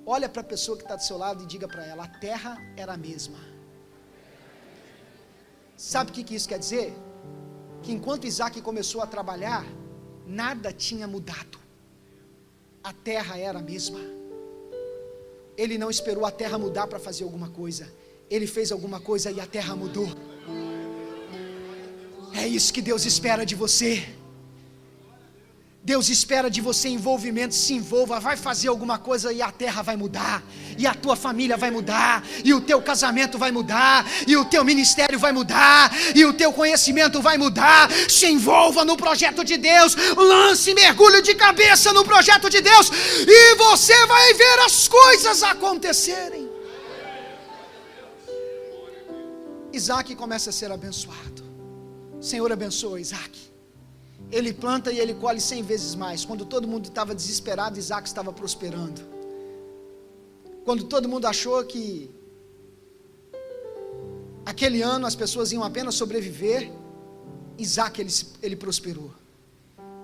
Speaker 1: Olha para a pessoa que está do seu lado e diga para ela: a terra era a mesma. Sabe o que isso quer dizer? Que enquanto Isaac começou a trabalhar, nada tinha mudado. A terra era a mesma. Ele não esperou a terra mudar para fazer alguma coisa. Ele fez alguma coisa e a terra mudou. É isso que Deus espera de você. Deus espera de você envolvimento. Se envolva, vai fazer alguma coisa e a terra vai mudar, e a tua família vai mudar, e o teu casamento vai mudar, e o teu ministério vai mudar, e o teu conhecimento vai mudar. Se envolva no projeto de Deus, lance mergulho de cabeça no projeto de Deus, e você vai ver as coisas acontecerem. Isaac começa a ser abençoado. O Senhor abençoa Isaac. Ele planta e ele colhe 100 vezes mais. Quando todo mundo estava desesperado, Isaac estava prosperando. Quando todo mundo achou que aquele ano as pessoas iam apenas sobreviver, Isaac ele prosperou.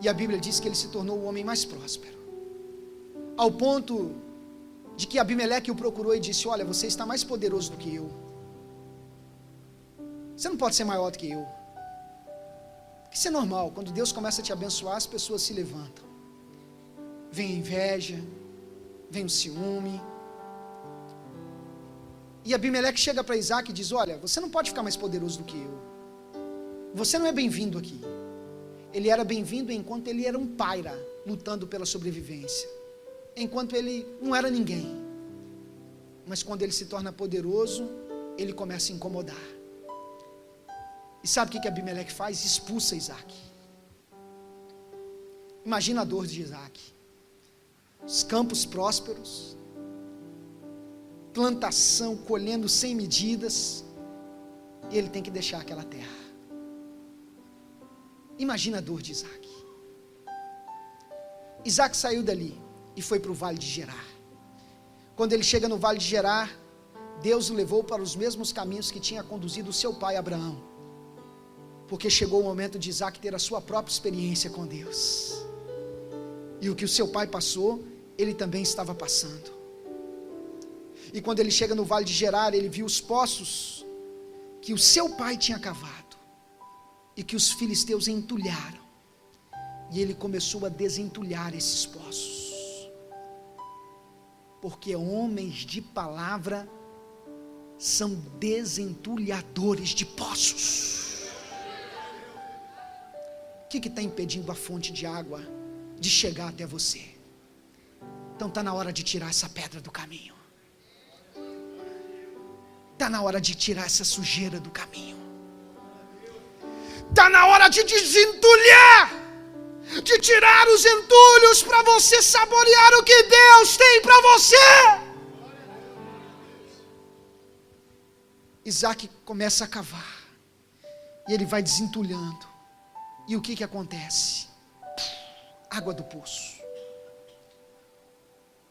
Speaker 1: E a Bíblia diz que ele se tornou o homem mais próspero, ao ponto de que Abimeleque o procurou e disse: olha, você está mais poderoso do que eu, você não pode ser maior do que eu. Isso é normal, quando Deus começa a te abençoar, as pessoas se levantam. Vem a inveja, vem o ciúme. E Abimeleque chega para Isaac e diz: olha, você não pode ficar mais poderoso do que eu. Você não é bem-vindo aqui. Ele era bem-vindo enquanto ele era um paira, lutando pela sobrevivência, enquanto ele não era ninguém. Mas quando ele se torna poderoso, ele começa a incomodar. E sabe o que Abimeleque faz? Expulsa Isaac. Imagina a dor de Isaac. Os campos prósperos, plantação colhendo sem medidas, e ele tem que deixar aquela terra. Imagina a dor de Isaac. Isaac saiu dali e foi para o vale de Gerar. Quando ele chega no vale de Gerar, Deus o levou para os mesmos caminhos que tinha conduzido o seu pai Abraão, porque chegou o momento de Isaac ter a sua própria experiência com Deus, e o que o seu pai passou, ele também estava passando. E quando ele chega no vale de Gerar, ele viu os poços que o seu pai tinha cavado, e que os filisteus entulharam, e ele começou a desentulhar esses poços, porque homens de palavra são desentulhadores de poços. O que está impedindo a fonte de água de chegar até você? Então está na hora de tirar essa pedra do caminho, está na hora de tirar essa sujeira do caminho, está na hora de desentulhar, de tirar os entulhos para você saborear o que Deus tem para você. Isaac começa a cavar, e ele vai desentulhando, e o que acontece? Água do poço.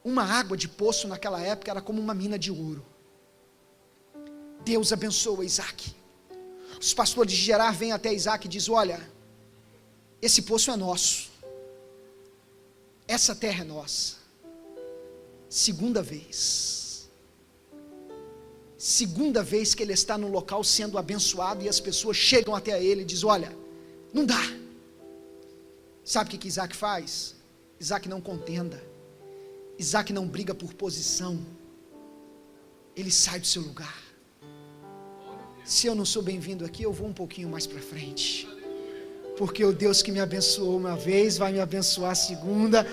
Speaker 1: Uma água de poço naquela época era como uma mina de ouro. Deus abençoa Isaac. Os pastores de Gerar vêm até Isaac e dizem: olha, esse poço é nosso, essa terra é nossa. Segunda vez que ele está no local sendo abençoado, e as pessoas chegam até ele e dizem: olha, não dá. Sabe o que Isaac faz? Isaac não contenda, Isaac não briga por posição, ele sai do seu lugar. Se eu não sou bem-vindo aqui, eu vou um pouquinho mais para frente, porque o Deus que me abençoou uma vez vai me abençoar a segunda,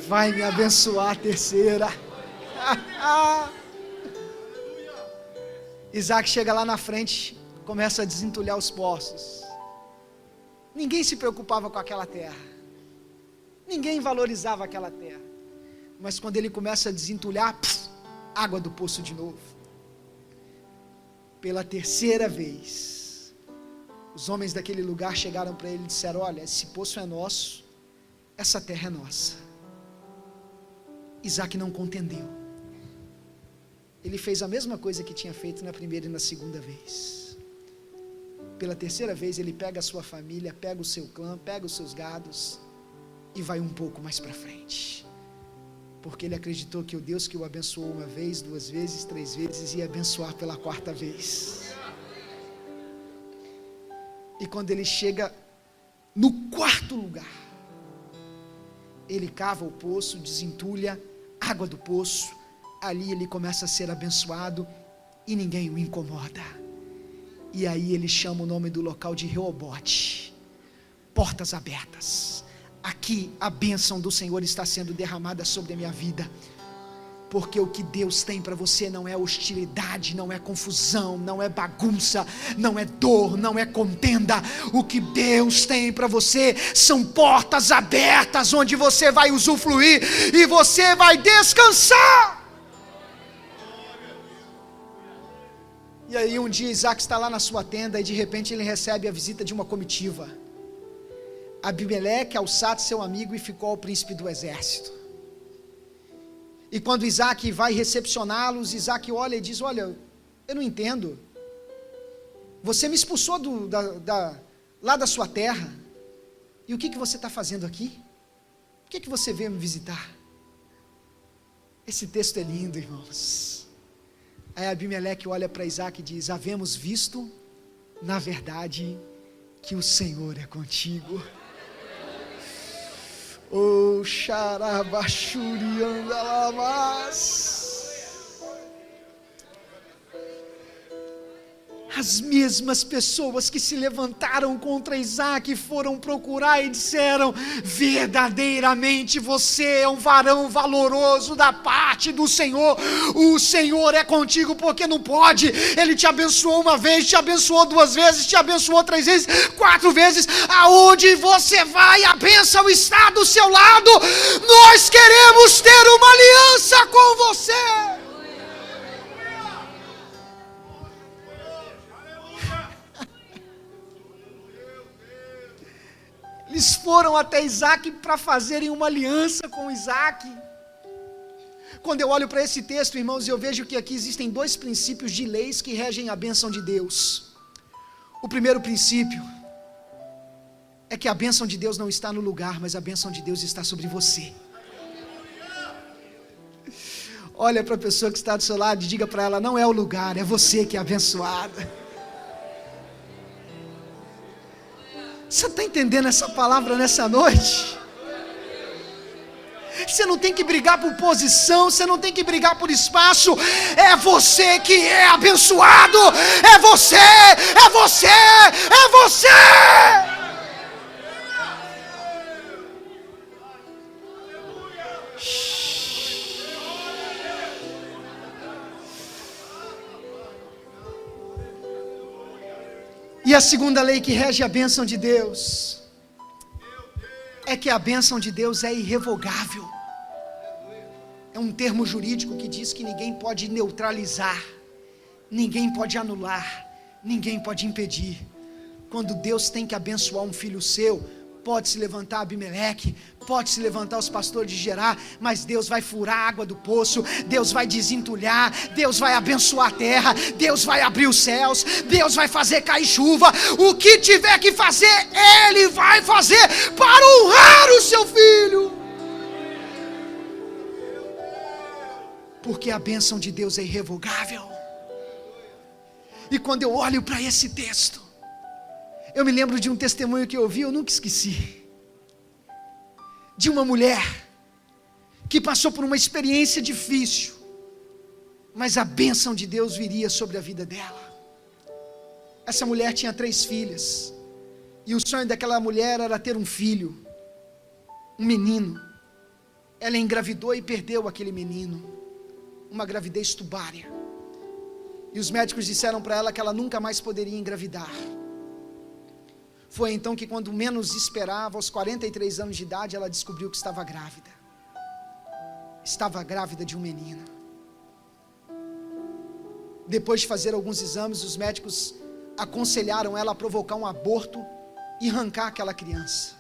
Speaker 1: vai me abençoar a terceira. Isaac chega lá na frente, começa a desentulhar os poços. Ninguém se preocupava com aquela terra, ninguém valorizava aquela terra, mas quando ele começa a desentulhar, água do poço de novo. Pela terceira vez, os homens daquele lugar chegaram para ele e disseram: olha, esse poço é nosso, essa terra é nossa. Isaac não contendeu, ele fez a mesma coisa que tinha feito na primeira e na segunda vez. Pela terceira vez ele pega a sua família, pega o seu clã, pega os seus gados e vai um pouco mais para frente, porque ele acreditou que o Deus que o abençoou uma vez, duas vezes, três vezes, ia abençoar pela quarta vez. E quando ele chega no quarto lugar, ele cava o poço, desentulha água do poço, ali ele começa a ser abençoado e ninguém o incomoda. E aí ele chama o nome do local de Reobote, portas abertas. Aqui a bênção do Senhor está sendo derramada sobre a minha vida, porque o que Deus tem para você não é hostilidade, não é confusão, não é bagunça, não é dor, não é contenda. O que Deus tem para você são portas abertas, onde você vai usufruir e você vai descansar. E aí um dia Isaac está lá na sua tenda, e de repente ele recebe a visita de uma comitiva. Abimeleque, Alçate, seu amigo, e ficou o príncipe do exército. E quando Isaac vai recepcioná-los, Isaac olha e diz: olha, eu não entendo, você me expulsou lá da sua terra, e o que você está fazendo aqui? Por que você veio me visitar? Esse texto é lindo, irmãos. Aí Abimeleque olha para Isaac e diz: havemos visto, na verdade, que o Senhor é contigo. Oh, xarabachuriandalabás. As mesmas pessoas que se levantaram contra Isaac foram procurar e disseram: verdadeiramente você é um varão valoroso da parte do Senhor, o Senhor é contigo, porque não pode, Ele te abençoou uma vez, te abençoou duas vezes, te abençoou três vezes, quatro vezes, aonde você vai, a bênção está do seu lado. Nós queremos ter uma aliança com você. foram até Isaac para fazerem uma aliança com Isaac. Quando eu olho para esse texto, irmãos, eu vejo que aqui existem dois princípios de leis que regem a bênção de Deus. O primeiro princípio é que a bênção de Deus não está no lugar, mas a bênção de Deus está sobre você. Olha para a pessoa que está do seu lado e diga para ela: não é o lugar, é você que é abençoada. Você está entendendo essa palavra nessa noite? Você não tem que brigar por posição, você não tem que brigar por espaço. É você que é abençoado. É você, é você, é você. E a segunda lei que rege a bênção de Deus é que a bênção de Deus é irrevogável. É um termo jurídico que diz que ninguém pode neutralizar, ninguém pode anular, ninguém pode impedir. Quando Deus tem que abençoar um filho seu, pode se levantar Abimeleque, pode se levantar os pastores de Gerar, mas Deus vai furar a água do poço, Deus vai desentulhar, Deus vai abençoar a terra, Deus vai abrir os céus, Deus vai fazer cair chuva. O que tiver que fazer, Ele vai fazer para honrar o seu filho. Porque a bênção de Deus é irrevogável. E quando eu olho para esse texto, eu me lembro de um testemunho que eu ouvi, eu nunca esqueci. De uma mulher que passou por uma experiência difícil, mas a bênção de Deus viria sobre a vida dela. Essa mulher tinha 3 filhas, e o sonho daquela mulher era ter um filho, um menino. Ela engravidou e perdeu aquele menino, uma gravidez tubária. E os médicos disseram para ela que ela nunca mais poderia engravidar. Foi então que, quando menos esperava, aos 43 anos de idade, ela descobriu que estava grávida. Estava grávida de um menino. Depois de fazer alguns exames, os médicos aconselharam ela a provocar um aborto e arrancar aquela criança,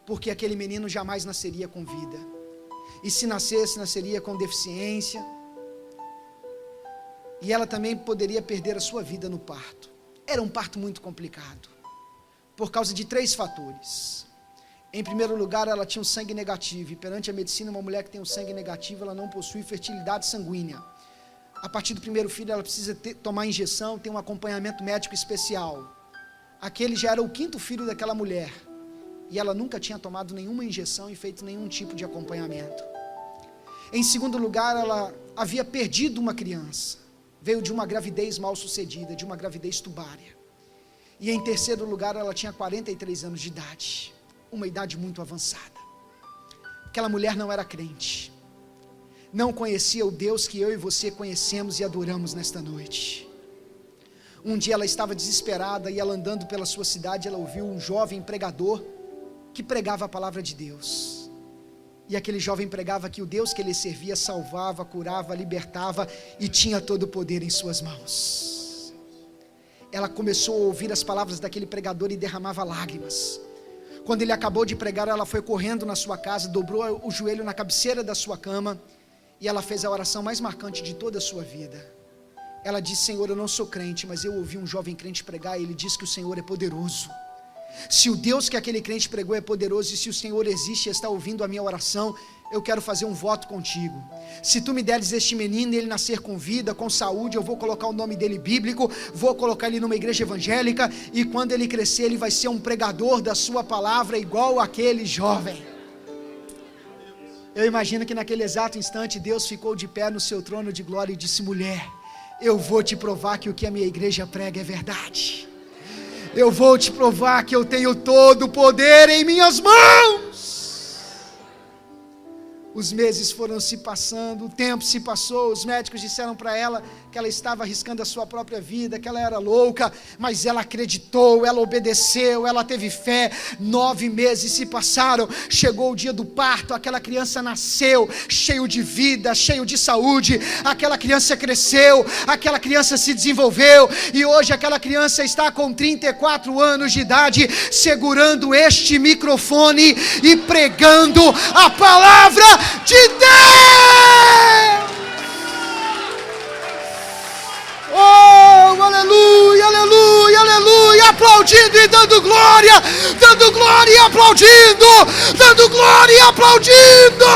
Speaker 1: porque aquele menino jamais nasceria com vida. E se nascesse, nasceria com deficiência. E ela também poderia perder a sua vida no parto. Era um parto muito complicado, por causa de 3 fatores. Em primeiro lugar, ela tinha um sangue negativo, e perante a medicina, uma mulher que tem um sangue negativo, ela não possui fertilidade sanguínea. A partir do primeiro filho, ela precisa tomar injeção, tem um acompanhamento médico especial. Aquele já era o 5º filho daquela mulher, e ela nunca tinha tomado nenhuma injeção e feito nenhum tipo de acompanhamento. Em segundo lugar, ela havia perdido uma criança, veio de uma gravidez mal sucedida, de uma gravidez tubária. E em terceiro lugar, ela tinha 43 anos de idade, uma idade muito avançada. Aquela mulher não era crente, não conhecia o Deus que eu e você conhecemos e adoramos nesta noite. Um dia ela estava desesperada, e ela andando pela sua cidade, ela ouviu um jovem pregador que pregava a palavra de Deus. E aquele jovem pregava que o Deus que ele servia salvava, curava, libertava e tinha todo o poder em suas mãos. Ela começou a ouvir as palavras daquele pregador e derramava lágrimas. Quando ele acabou de pregar, ela foi correndo na sua casa, dobrou o joelho na cabeceira da sua cama, e ela fez a oração mais marcante de toda a sua vida. Ela disse: Senhor, eu não sou crente, mas eu ouvi um jovem crente pregar, e ele disse que o Senhor é poderoso. Se o Deus que aquele crente pregou é poderoso, e se o Senhor existe e está ouvindo a minha oração, eu quero fazer um voto contigo. Se tu me deres este menino e ele nascer com vida, com saúde, eu vou colocar o nome dele bíblico, vou colocar ele numa igreja evangélica, e quando ele crescer, ele vai ser um pregador da sua palavra, igual aquele jovem. Eu imagino que naquele exato instante, Deus ficou de pé no seu trono de glória e disse: mulher, eu vou te provar que o que a minha igreja prega é verdade. Eu vou te provar que eu tenho todo o poder em minhas mãos. Os meses foram se passando, o tempo se passou, os médicos disseram para ela que ela estava arriscando a sua própria vida, que ela era louca, mas ela acreditou, ela obedeceu, ela teve fé. 9 meses se passaram, chegou o dia do parto, aquela criança nasceu, cheio de vida, cheio de saúde, aquela criança cresceu, aquela criança se desenvolveu, e hoje aquela criança está com 34 anos de idade, segurando este microfone e pregando a palavra de Deus. Oh, aleluia, aleluia, aleluia, aplaudindo e dando glória e aplaudindo, dando glória e aplaudindo.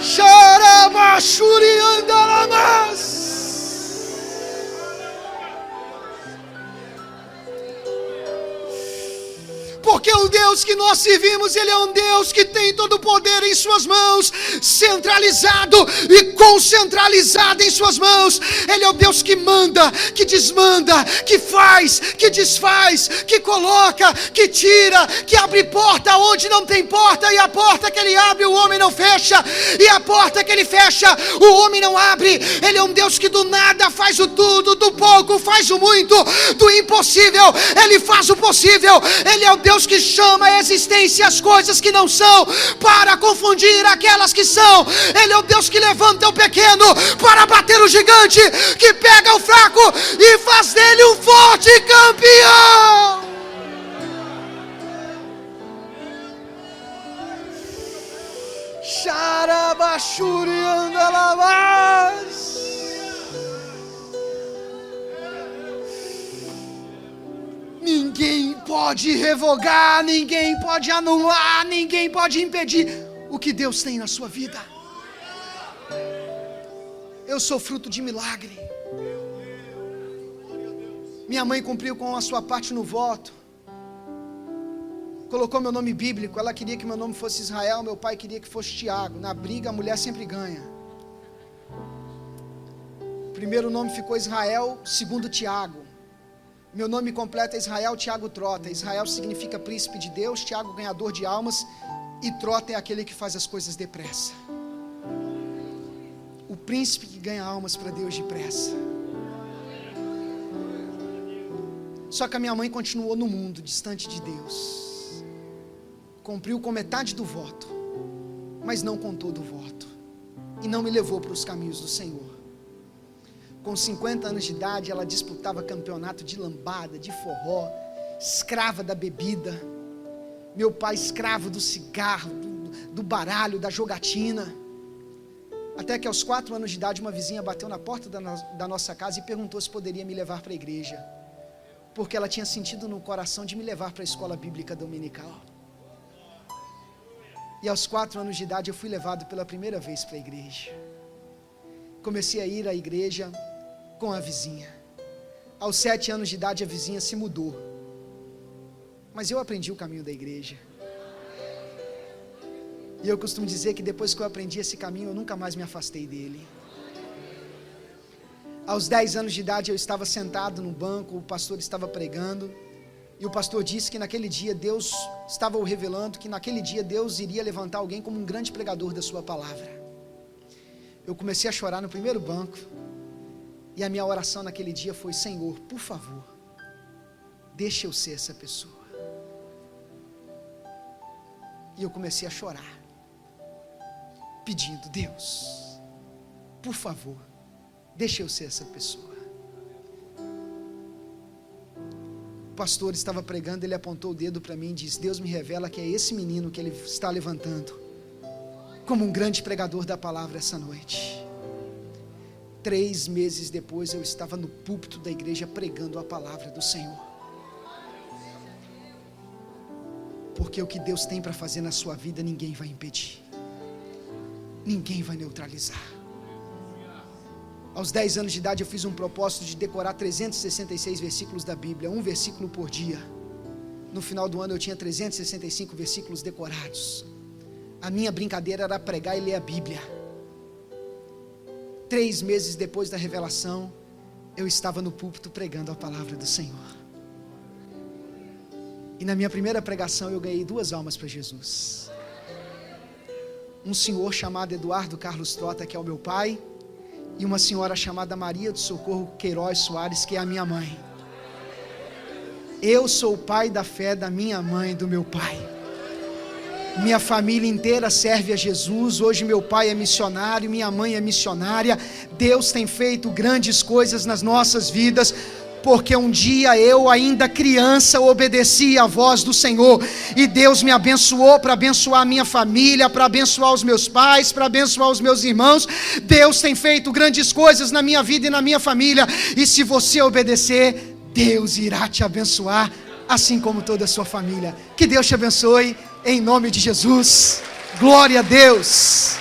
Speaker 1: Xarabachuri andalamas. Porque o Deus que nós servimos, Ele é um Deus que tem todo o poder em suas mãos, centralizado e concentralizado em suas mãos. Ele é o Deus que manda, que desmanda, que faz, que desfaz, que coloca, que tira, que abre porta onde não tem porta, e a porta que Ele abre o homem não fecha, e a porta que Ele fecha o homem não abre. Ele é um Deus que do nada faz o tudo, do pouco faz o muito, do impossível Ele faz o possível. Ele é o Deus que chama a existência as coisas que não são, para confundir aquelas que são. Ele é o Deus que levanta o pequeno para bater o gigante, que pega o fraco e faz dele um forte campeão. Xarabachuri andalabas. Ninguém pode revogar, ninguém pode anular, ninguém pode impedir o que Deus tem na sua vida. Eu sou fruto de milagre. Minha mãe cumpriu com a sua parte no voto, colocou meu nome bíblico. Ela queria que meu nome fosse Israel, meu pai queria que fosse Tiago. Na briga a mulher sempre ganha. O primeiro nome ficou Israel, segundo Tiago. Meu nome completo é Israel Tiago Trota. Israel significa príncipe de Deus, Tiago ganhador de almas, e Trota é aquele que faz as coisas depressa. O príncipe que ganha almas para Deus depressa. Só que a minha mãe continuou no mundo, distante de Deus. Cumpriu com metade do voto, mas não com todo o voto, e não me levou para os caminhos do Senhor. Com 50 anos de idade, ela disputava campeonato de lambada, de forró, escrava da bebida. Meu pai escravo do cigarro, do baralho, da jogatina. Até que aos 4 anos de idade, uma vizinha bateu na porta da nossa casa e perguntou se poderia me levar para a igreja, porque ela tinha sentido no coração de me levar para a escola bíblica dominical. E aos 4 anos de idade eu fui levado pela primeira vez para a igreja. Comecei a ir à igreja com a vizinha. Aos 7 anos de idade a vizinha se mudou, mas eu aprendi o caminho da igreja. E eu costumo dizer que depois que eu aprendi esse caminho, eu nunca mais me afastei dele. Aos 10 anos de idade eu estava sentado no banco, o pastor estava pregando, e o pastor disse que naquele dia Deus estava o revelando, que naquele dia Deus iria levantar alguém como um grande pregador da sua palavra. Eu comecei a chorar no primeiro banco, e a minha oração naquele dia foi: Senhor, por favor, deixa eu ser essa pessoa. E eu comecei a chorar, pedindo: Deus, por favor, deixa eu ser essa pessoa. O pastor estava pregando, ele apontou o dedo para mim e disse: Deus me revela que é esse menino que ele está levantando como um grande pregador da palavra essa noite. 3 meses depois eu estava no púlpito da igreja pregando a palavra do Senhor. Porque o que Deus tem para fazer na sua vida, ninguém vai impedir, ninguém vai neutralizar. Aos 10 anos de idade eu fiz um propósito de decorar 366 versículos da Bíblia, um versículo por dia. No final do ano eu tinha 365 versículos decorados. A minha brincadeira era pregar e ler a Bíblia. 3 meses depois da revelação, eu estava no púlpito pregando a palavra do Senhor. E na minha primeira pregação eu ganhei 2 almas para Jesus. Um senhor chamado Eduardo Carlos Trota, que é o meu pai, e uma senhora chamada Maria do Socorro Queiroz Soares, que é a minha mãe. Eu sou o pai da fé da minha mãe e do meu pai. Minha família inteira serve a Jesus. Hoje meu pai é missionário, minha mãe é missionária. Deus tem feito grandes coisas nas nossas vidas, porque um dia eu, ainda criança, obedeci à voz do Senhor, e Deus me abençoou para abençoar a minha família, para abençoar os meus pais, para abençoar os meus irmãos. Deus tem feito grandes coisas na minha vida e na minha família, e se você obedecer, Deus irá te abençoar, assim como toda a sua família. Que Deus te abençoe, em nome de Jesus. Glória a Deus.